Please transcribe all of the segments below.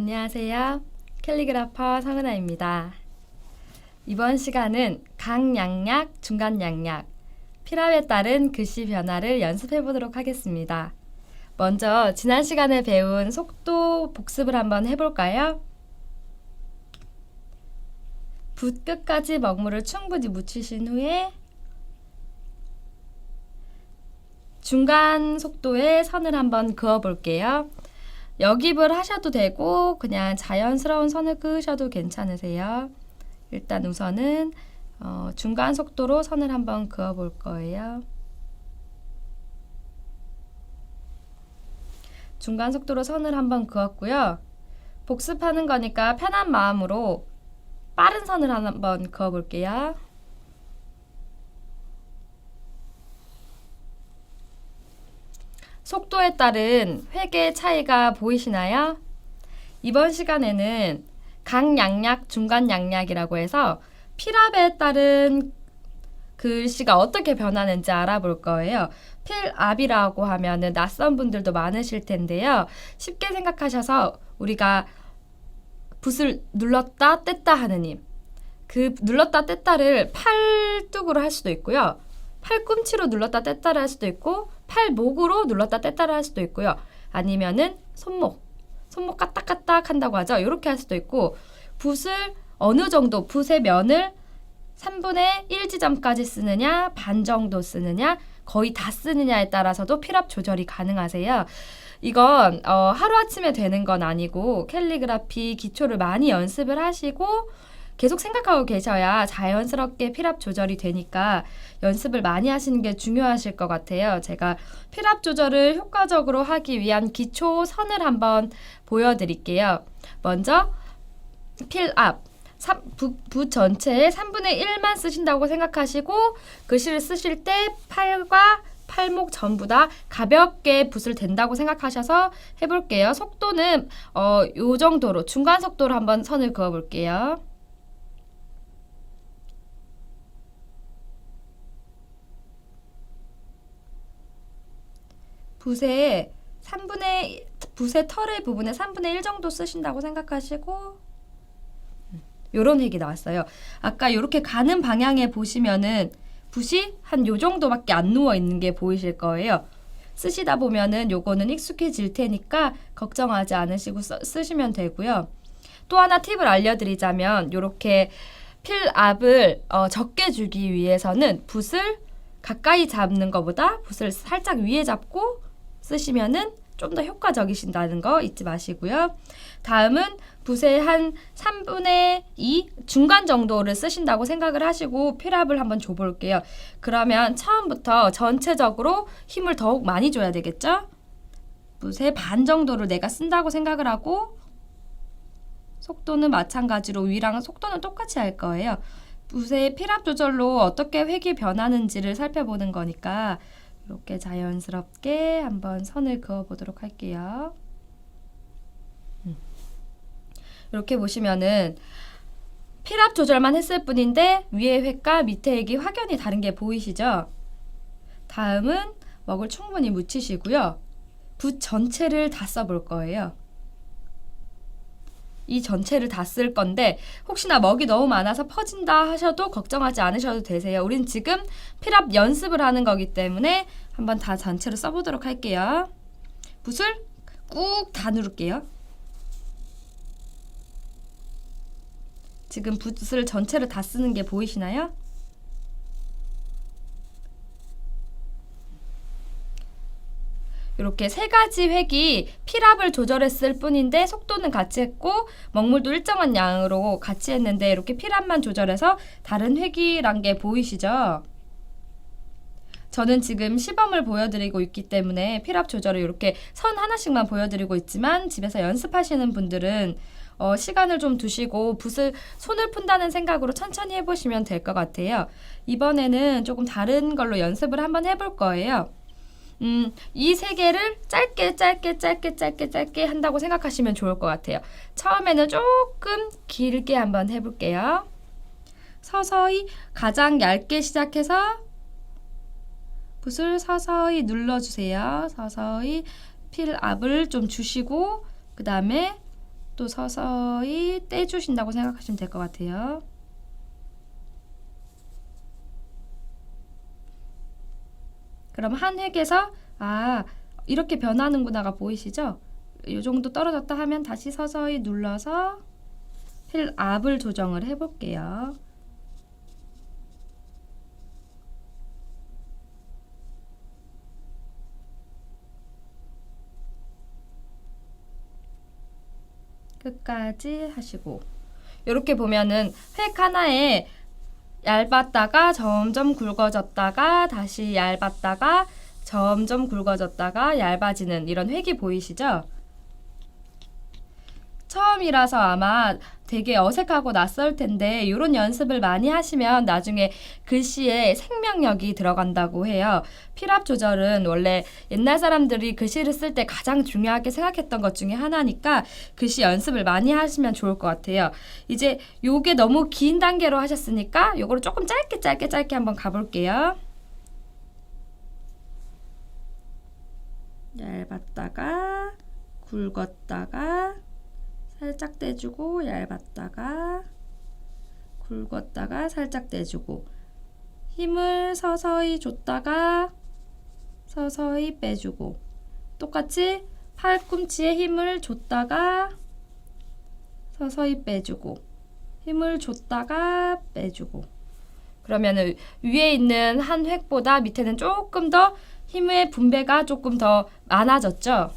안녕하세요. 캘리그라퍼 성은아입니다. 이번 시간은 강약약, 중간약약, 필압에 따른 글씨 변화를 연습해 보도록 하겠습니다. 먼저 지난 시간에 배운 속도 복습을 한번 해볼까요? 붓 끝까지 먹물을 충분히 묻히신 후에 중간 속도의 선을 한번 그어 볼게요. 역입을 하셔도 되고 그냥 자연스러운 선을 그으셔도 괜찮으세요. 일단 우선은 중간 속도로 선을 한번 그어 볼 거예요. 중간 속도로 선을 한번 그었고요. 복습하는 거니까 편한 마음으로 빠른 선을 한번 그어 볼게요. 속도에 따른 획의 차이가 보이시나요? 이번 시간에는 강약약, 중간약약이라고 해서 필압에 따른 글씨가 어떻게 변하는지 알아볼 거예요. 필압이라고 하면은 낯선 분들도 많으실 텐데요. 쉽게 생각하셔서 우리가 붓을 눌렀다 뗐다 하는 힘, 그 눌렀다 뗐다를 팔뚝으로 할 수도 있고요. 팔꿈치로 눌렀다 뗐다를 할 수도 있고 팔목으로 눌렀다 뗐다를 할 수도 있고요. 아니면은 손목 까딱까딱 한다고 하죠. 이렇게 할 수도 있고 붓을 어느 정도 붓의 면을 3분의 1 지점까지 쓰느냐 반 정도 쓰느냐 거의 다 쓰느냐에 따라서도 필압 조절이 가능하세요. 이건 하루아침에 되는 건 아니고 캘리그라피 기초를 많이 연습을 하시고 계속 생각하고 계셔야 자연스럽게 필압 조절이 되니까 연습을 많이 하시는 게 중요하실 것 같아요. 제가 필압 조절을 효과적으로 하기 위한 기초 선을 한번 보여드릴게요. 먼저 필압 붓 전체의 3분의 1만 쓰신다고 생각하시고 글씨를 쓰실 때 팔과 팔목 전부 다 가볍게 붓을 댄다고 생각하셔서 해볼게요. 속도는 요 정도로 중간 속도로 한번 선을 그어볼게요. 붓의 털의 부분에 3분의 1 정도 쓰신다고 생각하시고 요런 획이 나왔어요. 아까 이렇게 가는 방향에 보시면은 붓이 한 요 정도밖에 안 누워 있는 게 보이실 거예요. 쓰시다 보면은 요거는 익숙해질 테니까 걱정하지 않으시고 쓰시면 되고요. 또 하나 팁을 알려드리자면 요렇게 필압을 적게 주기 위해서는 붓을 가까이 잡는 것보다 붓을 살짝 위에 잡고 쓰시면은 좀 더 효과적이신다는 거 잊지 마시고요. 다음은 붓의 한 3분의 2 중간 정도를 쓰신다고 생각을 하시고 필압을 한번 줘볼게요. 그러면 처음부터 전체적으로 힘을 더욱 많이 줘야 되겠죠? 붓의 반 정도를 내가 쓴다고 생각을 하고 속도는 마찬가지로 위랑 속도는 똑같이 할 거예요. 붓의 필압 조절로 어떻게 획이 변하는지를 살펴보는 거니까 이렇게 자연스럽게 한번 선을 그어 보도록 할게요. 이렇게 보시면은 필압 조절만 했을 뿐인데 위의 획과 밑의 획이 확연히 다른 게 보이시죠? 다음은 먹을 충분히 묻히시고요. 붓 전체를 다 써볼 거예요. 이 전체를 다 쓸 건데 혹시나 먹이 너무 많아서 퍼진다 하셔도 걱정하지 않으셔도 되세요. 우린 지금 필압 연습을 하는 거기 때문에 한번 다 전체로 써보도록 할게요. 붓을 꾹 다 누를게요. 지금 붓을 전체를 다 쓰는 게 보이시나요? 이렇게 세 가지 획이 필압을 조절했을 뿐인데 속도는 같이 했고 먹물도 일정한 양으로 같이 했는데 이렇게 필압만 조절해서 다른 획이란 게 보이시죠? 저는 지금 시범을 보여드리고 있기 때문에 필압 조절을 이렇게 선 하나씩만 보여드리고 있지만 집에서 연습하시는 분들은 시간을 좀 두시고 손을 푼다는 생각으로 천천히 해보시면 될 것 같아요. 이번에는 조금 다른 걸로 연습을 한번 해볼 거예요. 이 세 개를 짧게 한다고 생각하시면 좋을 것 같아요. 처음에는 조금 길게 한번 해볼게요. 서서히 가장 얇게 시작해서 붓을 서서히 눌러주세요. 서서히 필압을 좀 주시고 그 다음에 또 서서히 떼주신다고 생각하시면 될 것 같아요. 그럼 한 획에서 이렇게 변하는구나가 보이시죠? 이 정도 떨어졌다 하면 다시 서서히 눌러서 필 앞을 조정을 해볼게요. 끝까지 하시고, 이렇게 보면은 획 하나에 얇았다가 점점 굵어졌다가 다시 얇았다가 점점 굵어졌다가 얇아지는 이런 획이 보이시죠? 처음이라서 아마 되게 어색하고 낯설 텐데 이런 연습을 많이 하시면 나중에 글씨에 생명력이 들어간다고 해요. 필압 조절은 원래 옛날 사람들이 글씨를 쓸 때 가장 중요하게 생각했던 것 중에 하나니까 글씨 연습을 많이 하시면 좋을 것 같아요. 이제 요게 너무 긴 단계로 하셨으니까 요거를 조금 짧게 한번 가볼게요. 얇았다가 굵었다가 살짝 떼주고 얇았다가 굵었다가 살짝 떼주고 힘을 서서히 줬다가 서서히 빼주고 똑같이 팔꿈치에 힘을 줬다가 서서히 빼주고 힘을 줬다가 빼주고 그러면은 위에 있는 한 획보다 밑에는 조금 더 힘의 분배가 조금 더 많아졌죠?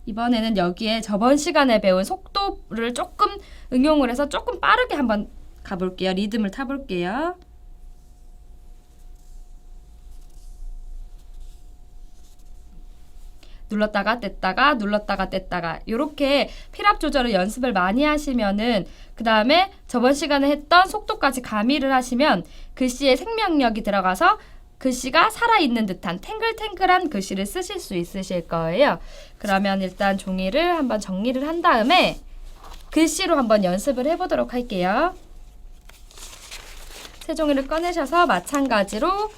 이번에는 여기에 저번 시간에 배운 속도를 조금 응용을 해서 조금 빠르게 한번 가볼게요. 리듬을 타볼게요. 눌렀다가 뗐다가 눌렀다가 뗐다가 이렇게 필압 조절을 연습을 많이 하시면은 그 다음에 저번 시간에 했던 속도까지 가미를 하시면 글씨에 생명력이 들어가서 글씨가 살아있는 듯한 탱글탱글한 글씨를 쓰실 수 있으실 거예요. 그러면 일단 종이를 한번 정리를 한 다음에 글씨로 한번 연습을 해보도록 할게요. 새 종이를 꺼내셔서 마찬가지로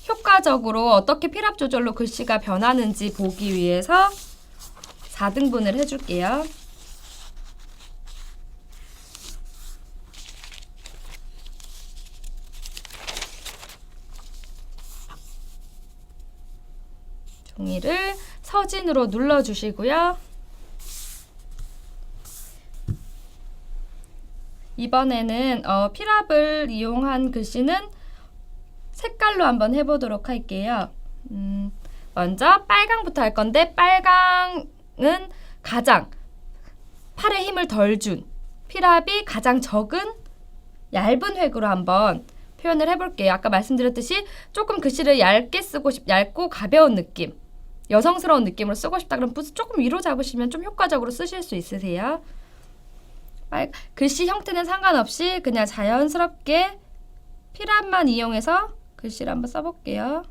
효과적으로 어떻게 필압 조절로 글씨가 변하는지 보기 위해서 4등분을 해줄게요. 종이를 서진으로 눌러주시고요. 이번에는 필압을 이용한 글씨는 색깔로 한번 해보도록 할게요. 먼저 빨강부터 할 건데 빨강은 가장 팔에 힘을 덜 준 필압이 가장 적은 얇은 획으로 한번 표현을 해볼게요. 아까 말씀드렸듯이 조금 글씨를 얇게 쓰고 얇고 가벼운 느낌 여성스러운 느낌으로 쓰고 싶다 그러면 붓을 조금 위로 잡으시면 좀 효과적으로 쓰실 수 있으세요. 글씨 형태는 상관없이 그냥 자연스럽게 필압만 이용해서 글씨를 한번 써볼게요.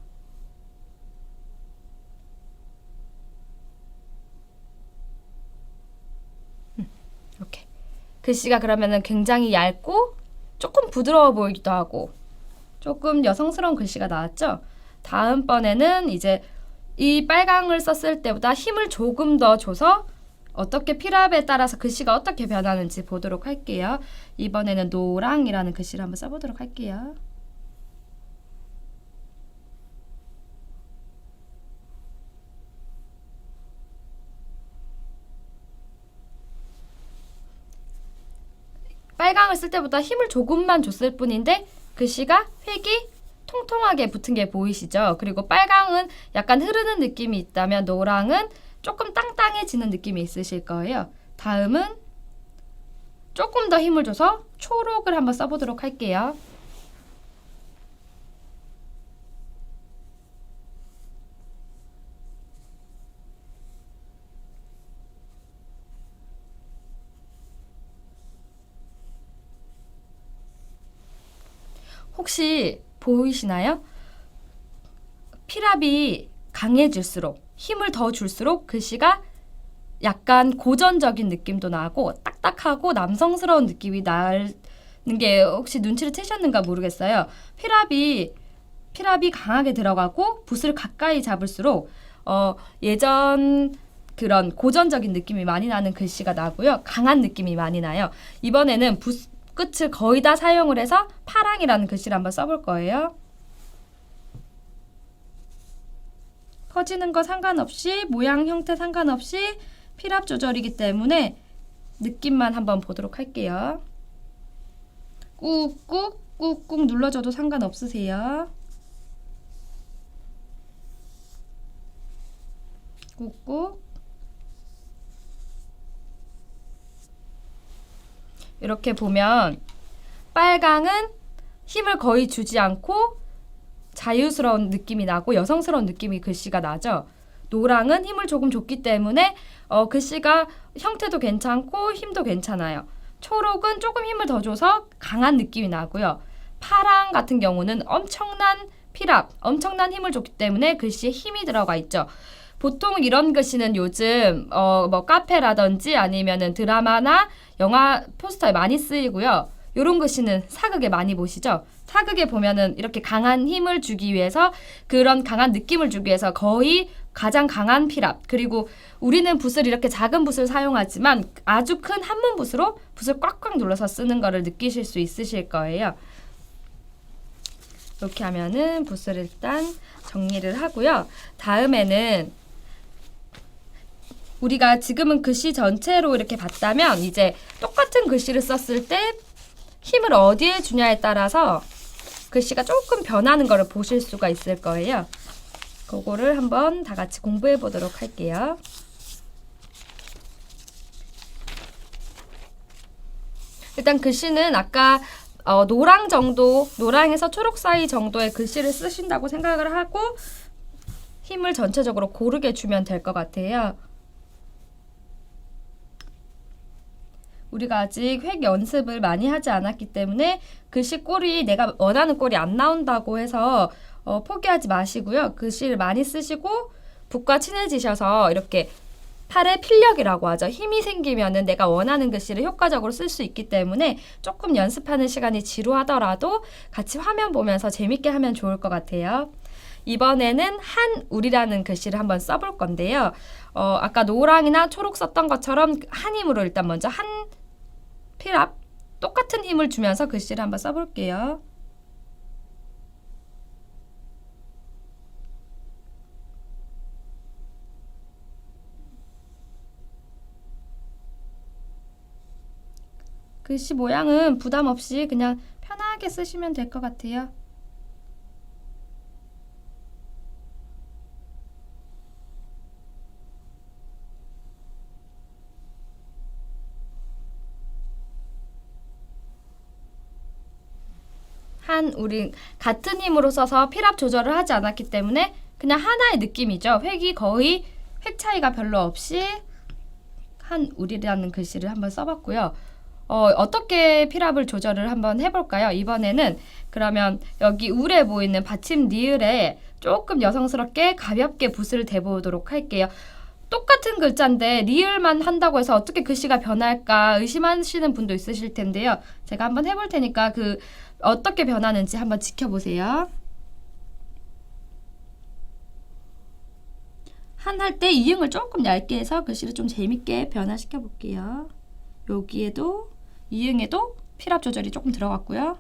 이렇게 글씨가 그러면은 굉장히 얇고 조금 부드러워 보이기도 하고 조금 여성스러운 글씨가 나왔죠? 다음번에는 이제 이 빨강을 썼을 때보다 힘을 조금 더 줘서 어떻게 필압에 따라서 글씨가 어떻게 변하는지 보도록 할게요. 이번에는 노랑이라는 글씨를 한번 써보도록 할게요. 빨강을 쓸 때보다 힘을 조금만 줬을 뿐인데 글씨가 획이 통통하게 붙은 게 보이시죠? 그리고 빨강은 약간 흐르는 느낌이 있다면 노랑은 조금 땅땅해지는 느낌이 있으실 거예요. 다음은 조금 더 힘을 줘서 초록을 한번 써보도록 할게요. 혹시 보이시나요? 필압이 강해질수록 힘을 더 줄수록 글씨가 약간 고전적인 느낌도 나고 딱딱하고 남성스러운 느낌이 나는 게 혹시 눈치를 채셨는가 모르겠어요. 필압이 강하게 들어가고 붓을 가까이 잡을수록 예전 그런 고전적인 느낌이 많이 나는 글씨가 나고요. 강한 느낌이 많이 나요. 이번에는 붓 끝을 거의 다 사용을 해서 파랑이라는 글씨를 한번 써볼 거예요. 퍼지는 거 상관없이, 모양 형태 상관없이 필압 조절이기 때문에 느낌만 한번 보도록 할게요. 꾹꾹 꾹꾹 눌러줘도 상관없으세요. 꾹꾹. 이렇게 보면 빨강은 힘을 거의 주지 않고 자유스러운 느낌이 나고 여성스러운 느낌이 글씨가 나죠. 노랑은 힘을 조금 줬기 때문에 글씨가 형태도 괜찮고 힘도 괜찮아요. 초록은 조금 힘을 더 줘서 강한 느낌이 나고요. 파랑 같은 경우는 엄청난 필압, 엄청난 힘을 줬기 때문에 글씨에 힘이 들어가 있죠. 보통 이런 글씨는 요즘 뭐 카페라든지 아니면은 드라마나 영화 포스터에 많이 쓰이고요. 이런 글씨는 사극에 많이 보시죠. 사극에 보면은 이렇게 강한 힘을 주기 위해서 그런 강한 느낌을 주기 위해서 거의 가장 강한 필압, 그리고 우리는 붓을 이렇게 작은 붓을 사용하지만 아주 큰 한문 붓으로 붓을 꽉꽉 눌러서 쓰는 거를 느끼실 수 있으실 거예요. 이렇게 하면은 붓을 일단 정리를 하고요. 다음에는 우리가 지금은 글씨 전체로 이렇게 봤다면 이제 똑같은 글씨를 썼을 때 힘을 어디에 주냐에 따라서 글씨가 조금 변하는 거를 보실 수가 있을 거예요. 그거를 한번 다 같이 공부해 보도록 할게요. 일단 글씨는 아까 노랑 정도, 노랑에서 초록 사이 정도의 글씨를 쓰신다고 생각을 하고 힘을 전체적으로 고르게 주면 될 것 같아요. 우리가 아직 획 연습을 많이 하지 않았기 때문에 글씨 꼴이 내가 원하는 꼴이 안 나온다고 해서 포기하지 마시고요. 글씨를 많이 쓰시고 붓과 친해지셔서 이렇게 팔에 필력이라고 하죠. 힘이 생기면은 내가 원하는 글씨를 효과적으로 쓸 수 있기 때문에 조금 연습하는 시간이 지루하더라도 같이 화면 보면서 재밌게 하면 좋을 것 같아요. 이번에는 한울이라는 글씨를 한번 써볼 건데요. 아까 노랑이나 초록 썼던 것처럼 한 힘으로 일단 먼저 한 필압, 똑같은 힘을 주면서 글씨를 한번 써볼게요. 글씨 모양은 부담 없이 그냥 편하게 쓰시면 될 것 같아요. 우리 같은 힘으로 써서 필압 조절을 하지 않았기 때문에 그냥 하나의 느낌이죠. 획 차이가 별로 없이 한울이라는 글씨를 한번 써봤고요. 어떻게 필압을 조절을 한번 해볼까요? 이번에는 그러면 여기 울에 보이는 받침 니을에 조금 여성스럽게 가볍게 붓을 대보도록 할게요. 똑같은 글자인데 리을만 한다고 해서 어떻게 글씨가 변할까 의심하시는 분도 있으실 텐데요. 제가 한번 해볼 테니까 어떻게 변하는지 한번 지켜보세요. 한 할 때 이응을 조금 얇게 해서 글씨를 좀 재밌게 변화시켜 볼게요. 여기에도 이응에도 필압 조절이 조금 들어갔고요.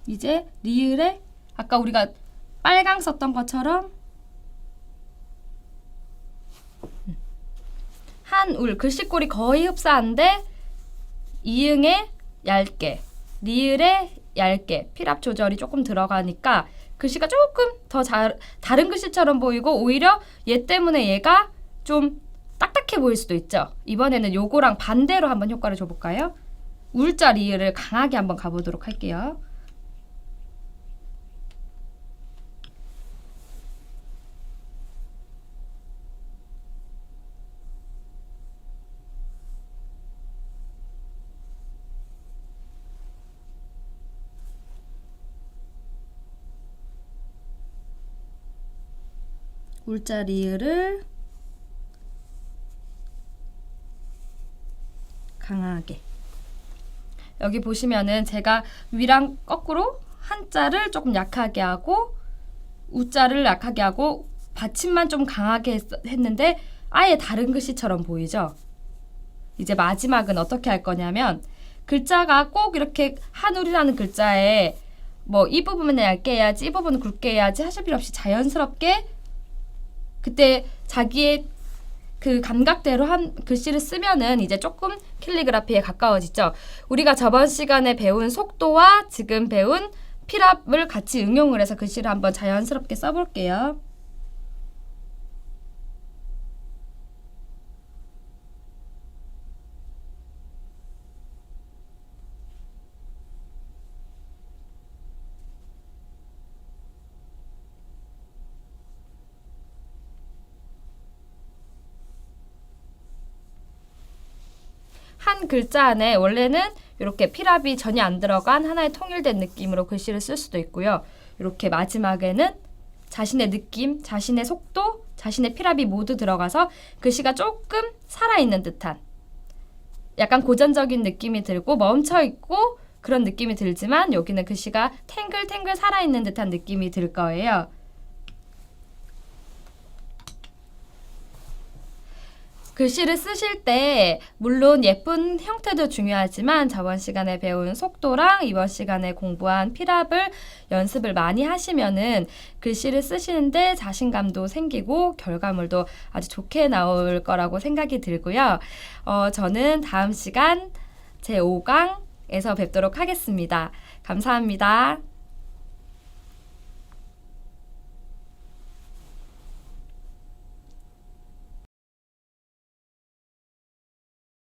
이제 리을에 아까 우리가 빨강 썼던 것처럼 한울 글씨꼴이 거의 흡사한데 이응에 얇게, 리을에 얇게 필압 조절이 조금 들어가니까 글씨가 조금 더 다른 글씨처럼 보이고 오히려 얘 때문에 얘가 좀 딱딱해 보일 수도 있죠. 이번에는 요거랑 반대로 한번 효과를 줘볼까요? 울자 리을을 강하게 한번 가보도록 할게요. 울자 리을을 강하게. 여기 보시면은 제가 위랑 거꾸로 한자를 조금 약하게 하고 우자를 약하게 하고 받침만 좀 강하게 했는데 아예 다른 글씨처럼 보이죠? 이제 마지막은 어떻게 할 거냐면 글자가 꼭 이렇게 한울이라는 글자에 뭐 이 부분은 얇게 해야지 이 부분은 굵게 해야지 하실 필요 없이 자연스럽게 그때 자기의 그 감각대로 한 글씨를 쓰면은 이제 조금 캘리그라피에 가까워지죠. 우리가 저번 시간에 배운 속도와 지금 배운 필압을 같이 응용을 해서 글씨를 한번 자연스럽게 써볼게요. 한 글자 안에 원래는 이렇게 필압이 전혀 안 들어간 하나의 통일된 느낌으로 글씨를 쓸 수도 있고요. 이렇게 마지막에는 자신의 느낌, 자신의 속도, 자신의 필압이 모두 들어가서 글씨가 조금 살아있는 듯한 약간 고전적인 느낌이 들고 멈춰있고 그런 느낌이 들지만 여기는 글씨가 탱글탱글 살아있는 듯한 느낌이 들 거예요. 글씨를 쓰실 때 물론 예쁜 형태도 중요하지만 저번 시간에 배운 속도랑 이번 시간에 공부한 필압을 연습을 많이 하시면은 글씨를 쓰시는데 자신감도 생기고 결과물도 아주 좋게 나올 거라고 생각이 들고요. 저는 다음 시간 제5강에서 뵙도록 하겠습니다. 감사합니다.